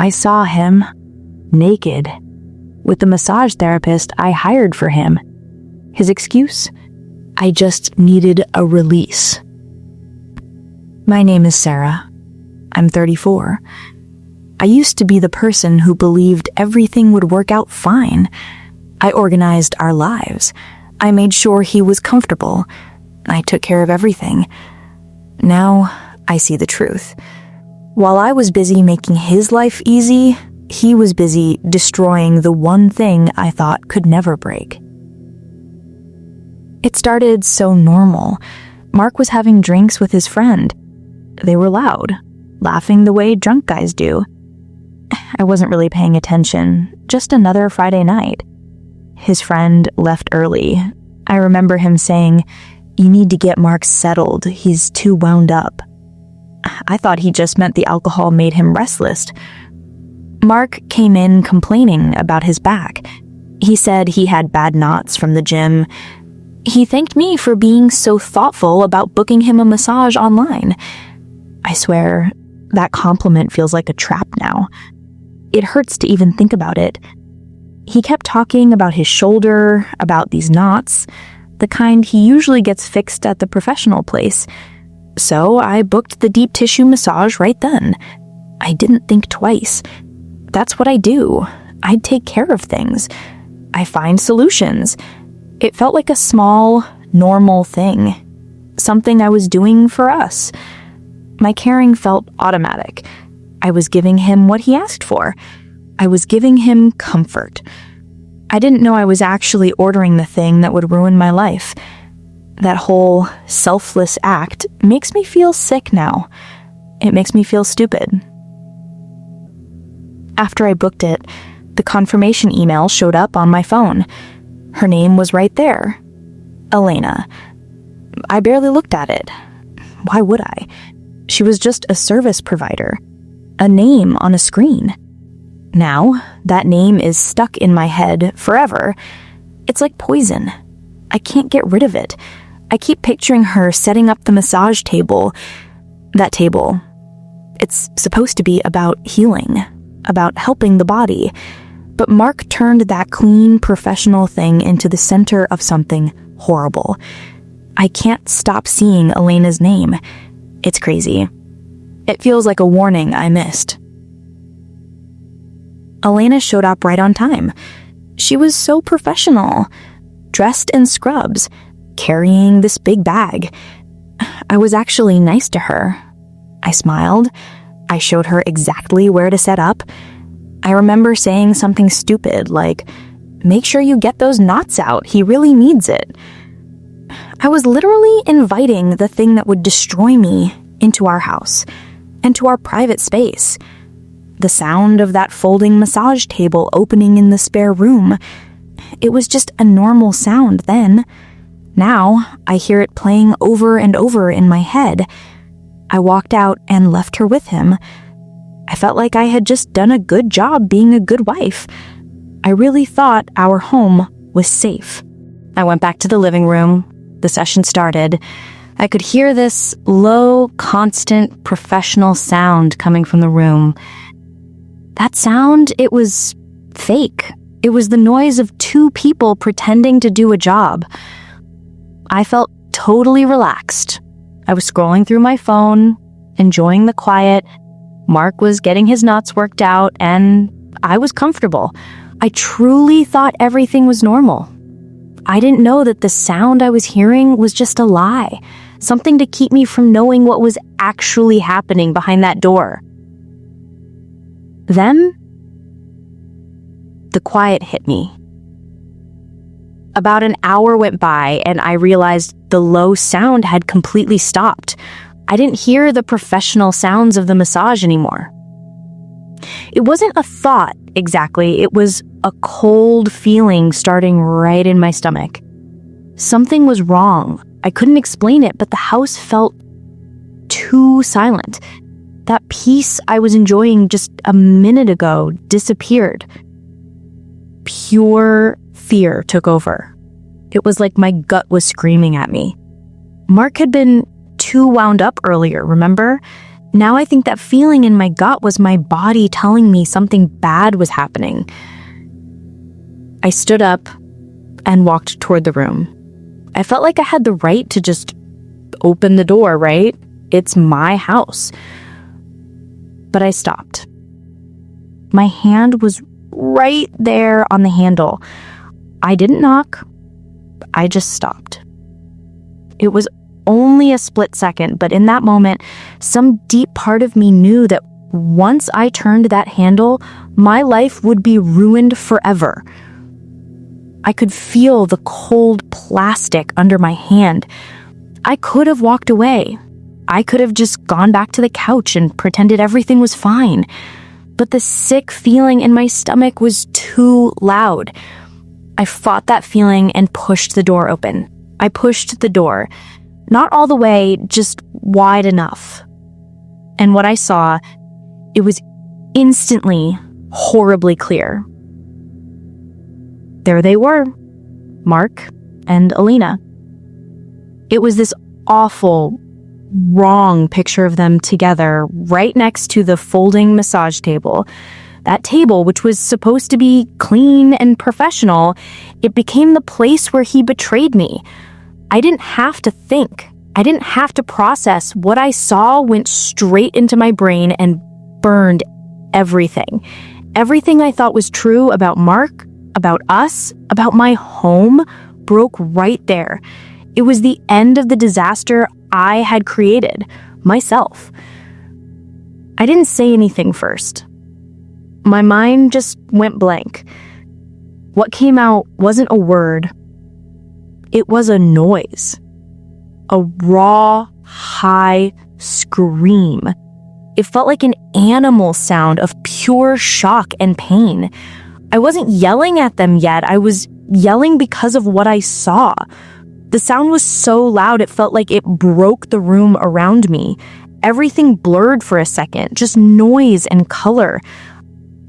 I saw him, naked, with the massage therapist I hired for him. His excuse? I just needed a release. My name is Sarah. I'm 34. I used to be the person who believed everything would work out fine. I organized our lives. I made sure he was comfortable. I took care of everything. Now, I see the truth. While I was busy making his life easy, he was busy destroying the one thing I thought could never break. It started so normal. Mark was having drinks with his friend. They were loud, laughing the way drunk guys do. I wasn't really paying attention, just another Friday night. His friend left early. I remember him saying, "You need to get Mark settled, he's too wound up." I thought he just meant the alcohol made him restless. Mark came in complaining about his back. He said he had bad knots from the gym. He thanked me for being so thoughtful about booking him a massage online. I swear, that compliment feels like a trap now. It hurts to even think about it. He kept talking about his shoulder, about these knots, the kind he usually gets fixed at the professional place. So I booked the deep tissue massage right then. I didn't think twice. That's what I do. I take care of things. I find solutions. It felt like a small, normal thing. Something I was doing for us. My caring felt automatic. I was giving him what he asked for. I was giving him comfort. I didn't know I was actually ordering the thing that would ruin my life. That whole selfless act makes me feel sick now. It makes me feel stupid. After I booked it, the confirmation email showed up on my phone. Her name was right there. Elena. I barely looked at it. Why would I? She was just a service provider. A name on a screen. Now, that name is stuck in my head forever. It's like poison. I can't get rid of it. I keep picturing her setting up the massage table. That table. It's supposed to be about healing, about helping the body. But Mark turned that clean, professional thing into the center of something horrible. I can't stop seeing Elena's name. It's crazy. It feels like a warning I missed. Elena showed up right on time. She was so professional, dressed in scrubs, carrying this big bag. I was actually nice to her. I smiled. I showed her exactly where to set up. I remember saying something stupid like, "Make sure you get those knots out. He really needs it." I was literally inviting the thing that would destroy me into our house, into our private space. The sound of that folding massage table opening in the spare room. It was just a normal sound then. Now, I hear it playing over and over in my head. I walked out and left her with him. I felt like I had just done a good job being a good wife. I really thought our home was safe. I went back to the living room. The session started. I could hear this low, constant, professional sound coming from the room. That sound, it was fake. It was the noise of two people pretending to do a job. I felt totally relaxed. I was scrolling through my phone, enjoying the quiet. Mark was getting his knots worked out, and I was comfortable. I truly thought everything was normal. I didn't know that the sound I was hearing was just a lie, something to keep me from knowing what was actually happening behind that door. Then, the quiet hit me. About an hour went by, and I realized the low sound had completely stopped. I didn't hear the professional sounds of the massage anymore. It wasn't a thought, exactly. It was a cold feeling starting right in my stomach. Something was wrong. I couldn't explain it, but the house felt too silent. That peace I was enjoying just a minute ago disappeared. Pure fear took over. It was like my gut was screaming at me. Mark had been too wound up earlier, remember? Now I think that feeling in my gut was my body telling me something bad was happening. I stood up and walked toward the room. I felt like I had the right to just open the door, right? It's my house. But I stopped. My hand was right there on the handle. I didn't knock. I just stopped. It was only a split second, but in that moment, some deep part of me knew that once I turned that handle, my life would be ruined forever. I could feel the cold plastic under my hand. I could have walked away. I could have just gone back to the couch and pretended everything was fine. But the sick feeling in my stomach was too loud. I fought that feeling and pushed the door open. I pushed the door. Not all the way, just wide enough. And what I saw, it was instantly horribly clear. There they were, Mark and Alina. It was this awful, wrong picture of them together right next to the folding massage table. That table, which was supposed to be clean and professional, it became the place where he betrayed me. I didn't have to think. I didn't have to process. What I saw went straight into my brain and burned everything. Everything I thought was true about Mark, about us, about my home, broke right there. It was the end of the disaster I had created, myself. I didn't say anything first. My mind just went blank. What came out wasn't a word. It was a noise. A raw, high scream. It felt like an animal sound of pure shock and pain. I wasn't yelling at them yet. I was yelling because of what I saw. The sound was so loud it felt like it broke the room around me. Everything blurred for a second, just noise and color.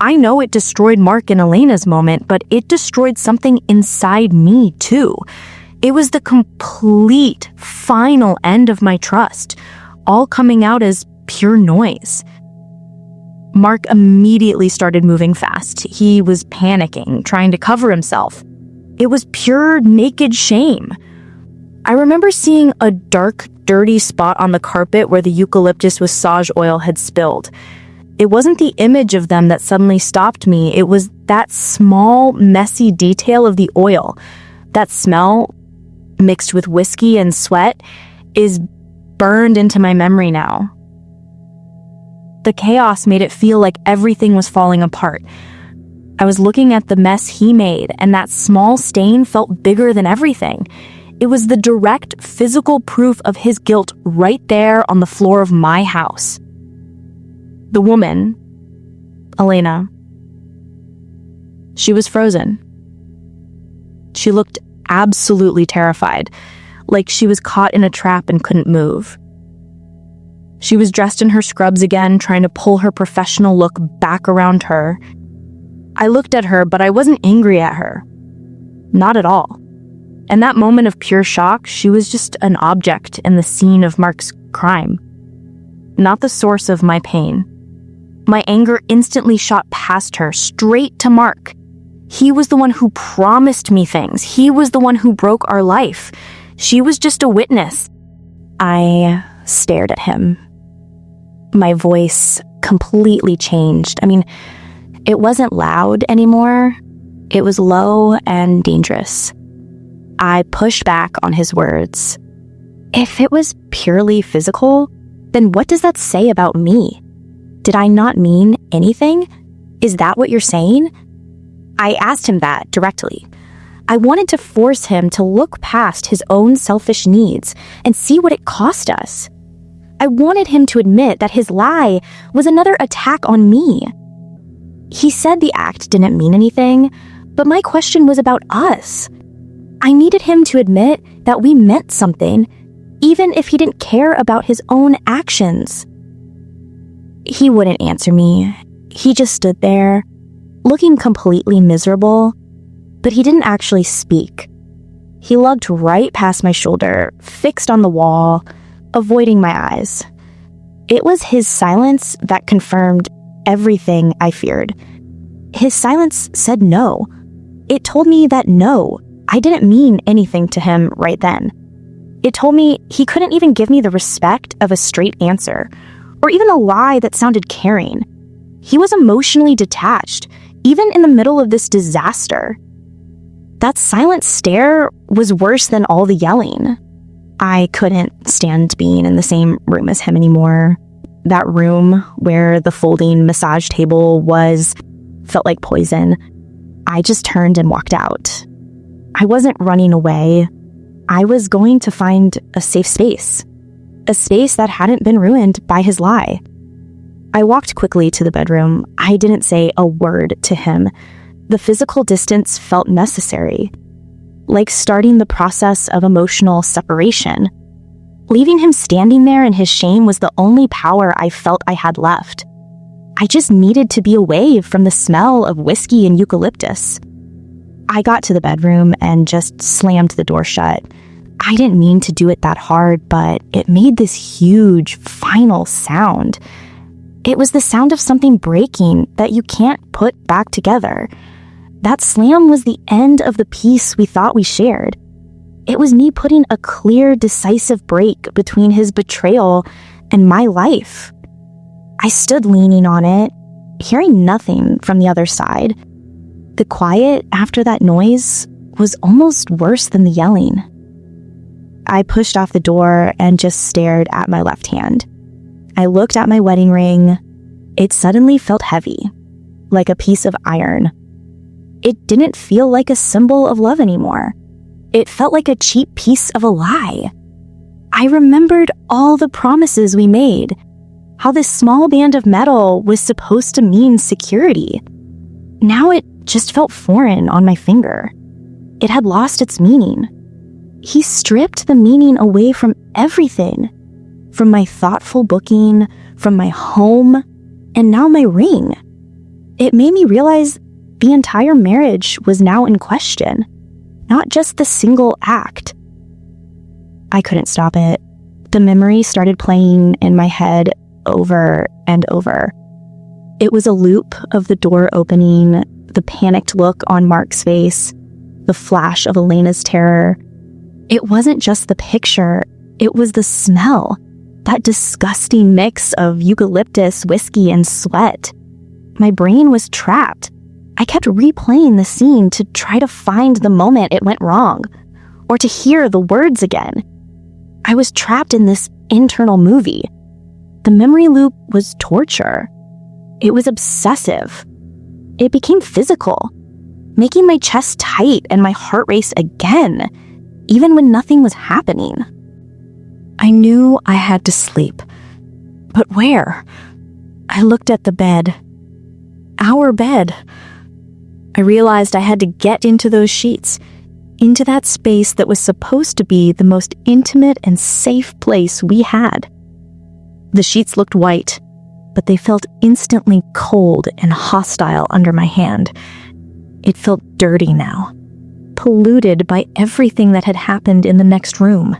I know it destroyed Mark and Elena's moment, but it destroyed something inside me too. It was the complete, final end of my trust, all coming out as pure noise. Mark immediately started moving fast. He was panicking, trying to cover himself. It was pure naked shame. I remember seeing a dark, dirty spot on the carpet where the eucalyptus massage oil had spilled. It wasn't the image of them that suddenly stopped me. It was that small, messy detail of the oil. That smell, mixed with whiskey and sweat, is burned into my memory now. The chaos made it feel like everything was falling apart. I was looking at the mess he made, and that small stain felt bigger than everything. It was the direct physical proof of his guilt right there on the floor of my house. The woman, Elena, she was frozen. She looked absolutely terrified, like she was caught in a trap and couldn't move. She was dressed in her scrubs again, trying to pull her professional look back around her. I looked at her, but I wasn't angry at her. Not at all. In that moment of pure shock, she was just an object in the scene of Mark's crime, not the source of my pain. My anger instantly shot past her, straight to Mark. He was the one who promised me things. He was the one who broke our life. She was just a witness. I stared at him. My voice completely changed. It wasn't loud anymore. It was low and dangerous. I pushed back on his words. If it was purely physical, then what does that say about me? Did I not mean anything? Is that what you're saying? I asked him that directly. I wanted to force him to look past his own selfish needs and see what it cost us. I wanted him to admit that his lie was another attack on me. He said the act didn't mean anything, but my question was about us. I needed him to admit that we meant something, even if he didn't care about his own actions. He wouldn't answer me. He just stood there, looking completely miserable, but he didn't actually speak. He lugged right past my shoulder, fixed on the wall, avoiding my eyes. It was his silence that confirmed everything I feared. His silence said no. It told me that no, I didn't mean anything to him right then. It told me he couldn't even give me the respect of a straight answer, or even a lie that sounded caring. He was emotionally detached, even in the middle of this disaster. That silent stare was worse than all the yelling. I couldn't stand being in the same room as him anymore. That room where the folding massage table was felt like poison. I just turned and walked out. I wasn't running away. I was going to find a safe space. A space that hadn't been ruined by his lie. I walked quickly to the bedroom. I didn't say a word to him. The physical distance felt necessary, like starting the process of emotional separation. Leaving him standing there in his shame was the only power I felt I had left. I just needed to be away from the smell of whiskey and eucalyptus. I got to the bedroom and just slammed the door shut. I didn't mean to do it that hard, but it made this huge, final sound. It was the sound of something breaking that you can't put back together. That slam was the end of the peace we thought we shared. It was me putting a clear, decisive break between his betrayal and my life. I stood leaning on it, hearing nothing from the other side. The quiet after that noise was almost worse than the yelling. I pushed off the door and just stared at my left hand. I looked at my wedding ring. It suddenly felt heavy, like a piece of iron. It didn't feel like a symbol of love anymore. It felt like a cheap piece of a lie. I remembered all the promises we made, how this small band of metal was supposed to mean security. Now it just felt foreign on my finger. It had lost its meaning. He stripped the meaning away from everything, from my thoughtful booking, from my home, and now my ring. It made me realize the entire marriage was now in question, not just the single act. I couldn't stop it. The memory started playing in my head over and over. It was a loop of the door opening, the panicked look on Mark's face, the flash of Elena's terror. It wasn't just the picture, it was the smell, that disgusting mix of eucalyptus, whiskey, and sweat. My brain was trapped. I kept replaying the scene to try to find the moment it went wrong, or to hear the words again. I was trapped in this internal movie. The memory loop was torture. It was obsessive. It became physical, making my chest tight and my heart race again, even when nothing was happening. I knew I had to sleep. But where? I looked at the bed. Our bed. I realized I had to get into those sheets, into that space that was supposed to be the most intimate and safe place we had. The sheets looked white, but they felt instantly cold and hostile under my hand. It felt dirty now, polluted by everything that had happened in the next room.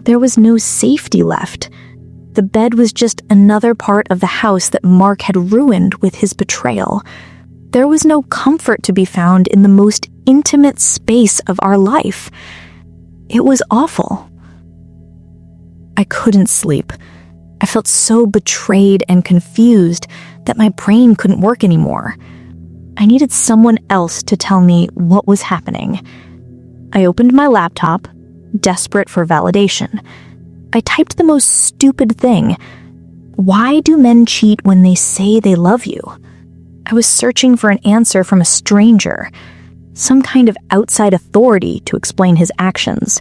There was no safety left. The bed was just another part of the house that Mark had ruined with his betrayal. There was no comfort to be found in the most intimate space of our life. It was awful. I couldn't sleep. I felt so betrayed and confused that my brain couldn't work anymore. I needed someone else to tell me what was happening. I opened my laptop, desperate for validation. I typed the most stupid thing. Why do men cheat when they say they love you? I was searching for an answer from a stranger, some kind of outside authority to explain his actions.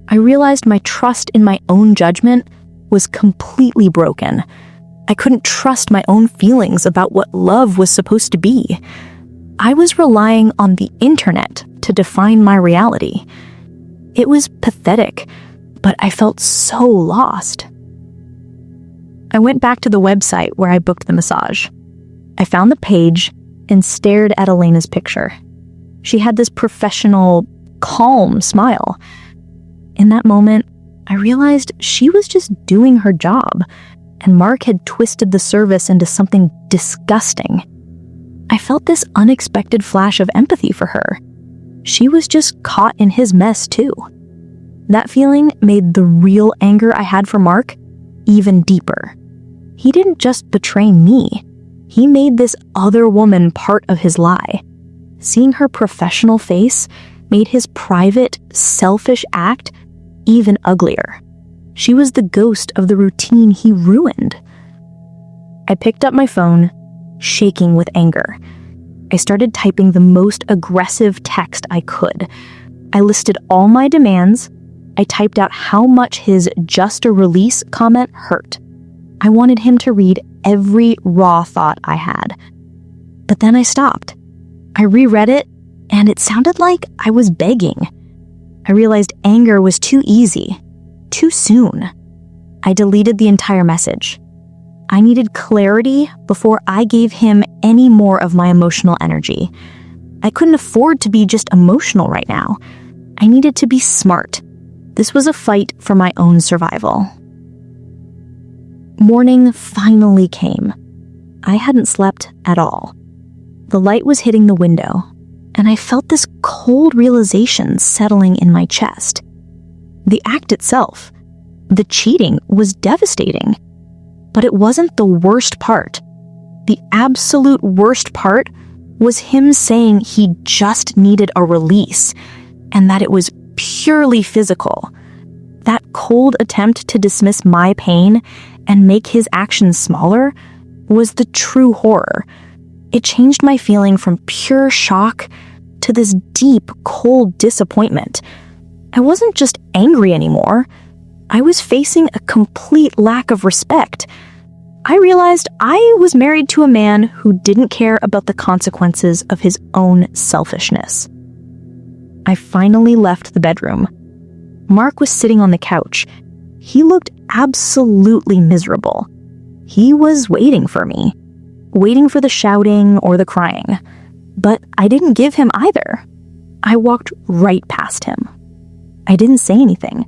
I realized my trust in my own judgment was completely broken. I couldn't trust my own feelings about what love was supposed to be. I was relying on the internet to define my reality. It was pathetic, but I felt so lost. I went back to the website where I booked the massage. I found the page and stared at Elena's picture. She had this professional, calm smile. In that moment, I realized she was just doing her job. and Mark had twisted the service into something disgusting. I felt this unexpected flash of empathy for her. She was just caught in his mess too. That feeling made the real anger I had for Mark even deeper. He didn't just betray me. He made this other woman part of his lie. Seeing her professional face made his private, selfish act even uglier. She was the ghost of the routine he ruined. I picked up my phone, shaking with anger. I started typing the most aggressive text I could. I listed all my demands. I typed out how much his "just a release" comment hurt. I wanted him to read every raw thought I had. But then I stopped. I reread it, and it sounded like I was begging. I realized anger was too easy, too soon. I deleted the entire message. I needed clarity before I gave him any more of my emotional energy. I couldn't afford to be just emotional right now. I needed to be smart. This was a fight for my own survival. Morning finally came. I hadn't slept at all. The light was hitting the window, and I felt this cold realization settling in my chest. The act itself, the cheating, was devastating. But it wasn't the worst part. The absolute worst part was him saying he just needed a release, and that it was purely physical. That cold attempt to dismiss my pain and make his actions smaller was the true horror. It changed my feeling from pure shock to this deep, cold disappointment. I wasn't just angry anymore. I was facing a complete lack of respect. I realized I was married to a man who didn't care about the consequences of his own selfishness. I finally left the bedroom. Mark was sitting on the couch. He looked absolutely miserable. He was waiting for me, waiting for the shouting or the crying. But I didn't give him either. I walked right past him. I didn't say anything.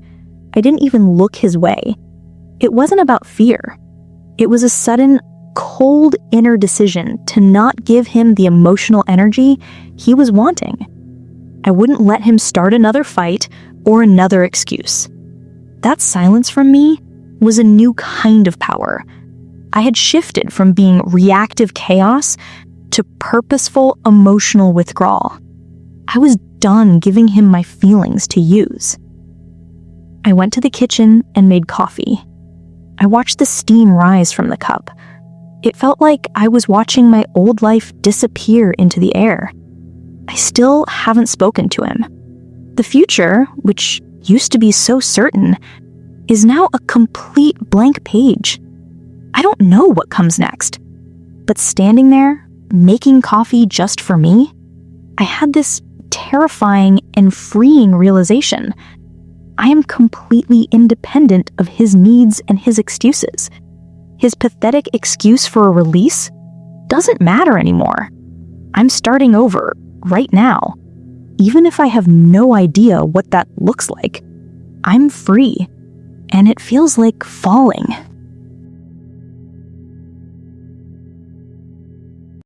I didn't even look his way. It wasn't about fear. It was a sudden, cold inner decision to not give him the emotional energy he was wanting. I wouldn't let him start another fight or another excuse. That silence from me was a new kind of power. I had shifted from being reactive chaos to purposeful emotional withdrawal. I was done giving him my feelings to use. I went to the kitchen and made coffee. I watched the steam rise from the cup. It felt like I was watching my old life disappear into the air. I still haven't spoken to him. The future, which used to be so certain, is now a complete blank page. I don't know what comes next. But standing there, making coffee just for me, I had this terrifying and freeing realization. I am completely independent of his needs and his excuses. His pathetic excuse for a release doesn't matter anymore. I'm starting over right now. Even if I have no idea what that looks like, I'm free, and it feels like falling.